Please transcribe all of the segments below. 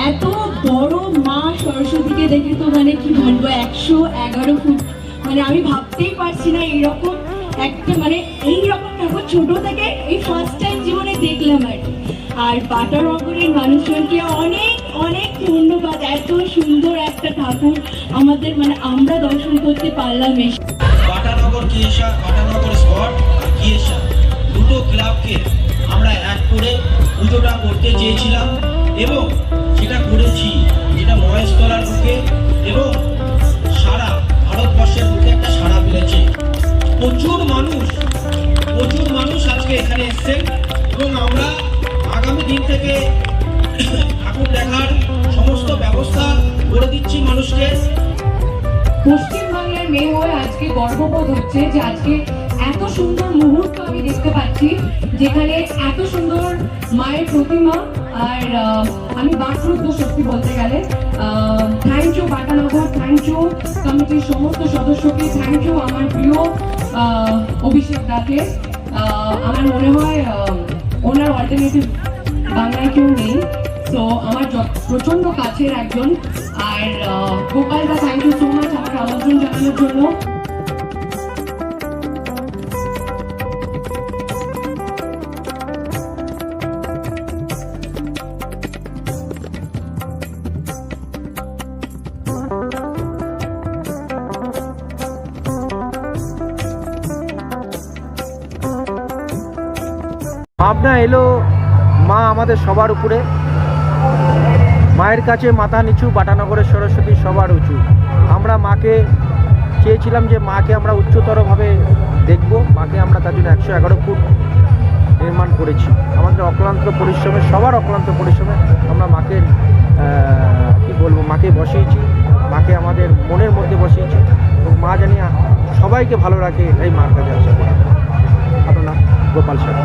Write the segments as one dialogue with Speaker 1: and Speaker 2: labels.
Speaker 1: এত বড় মা সরস্বতীকে দেখে তো মানে কি বলবো, 111 ফুট, মানে আমি ভাবতেই পারছি না এইরকম একটা, মানে এইরকম ঠাকুর ছোট থেকে এই ফার্স্ট টাইম জীবনে দেখলাম আর কি। আর বাটানগরের মানুষজনকে অনেক অনেক ধন্যবাদ, এত সুন্দর একটা ঠাকুর আমাদের মানে আমরা দর্শন করতে পারলাম।
Speaker 2: বাটানগর কিয়েশা, বাটানগর স্পট আর কিয়েশা দুটো ক্লাবকে আমরা এক করে পুজোটা করতে চেয়েছিলাম এবং সেটা করেছি, যেটা মহেশতলার বুকে এবং সারা ভারতবর্ষের বুকে একটা সাড়া মিলেছে। প্রচুর মানুষ আজকে এখানে এসছেন এবং আমরা আগামী দিন থেকে ঠাকুর দেখার সমস্ত ব্যবস্থা করে দিচ্ছি মানুষকে।
Speaker 3: পশ্চিমবাংলার মেয়ে হয়ে আজকে গর্ববোধ হচ্ছে যে আজকে এত সুন্দর মুহূর্ত আমি দেখতে পাচ্ছি, যেখানে এত সুন্দর মায়ের প্রতিমা। আর আমি বাকরুদ্ধ সত্যি বলতে গেলে। Thank you Batanagar, thank you কমিটির সমস্ত সদস্যকে, থ্যাংক ইউ আমার প্রিয় অভিষেক দাকে। আমার মনে হয় ওনার অল্টারনেটিভ বাংলায় কেউ নেই, তো আমার প্রচন্ড কাছের একজন। আর গোপাল দা, থ্যাংক ইউ সো মাচ আমাকে আমন্ত্রণ জানানোর জন্য।
Speaker 4: ভাবনা এলো মা আমাদের সবার উপরে, মায়ের কাছে মাথা নিচু, বাটানগরের সরস্বতী সবার উঁচু। আমরা মাকে চেয়েছিলাম যে মাকে আমরা উচ্চতরভাবে দেখব, মাকে আমরা তার জন্য 111 ফুট নির্মাণ করেছি। আমাদের অক্লান্ত পরিশ্রমে, সবার অক্লান্ত পরিশ্রমে আমরা মাকে কি বলবো, মাকে বসিয়েছি, মাকে আমাদের মনের মধ্যে বসিয়েছি এবং মা জানি সবাইকে ভালো রাখে, এটাই মার কাছে আশা করি। আপনার নাম? গোপাল সাহা।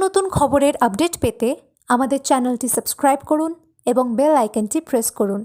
Speaker 5: নতুন খবরের আপডেট পেতে আমাদের চ্যানেলটি সাবস্ক্রাইব করুন এবং বেল আইকনটি প্রেস করুন।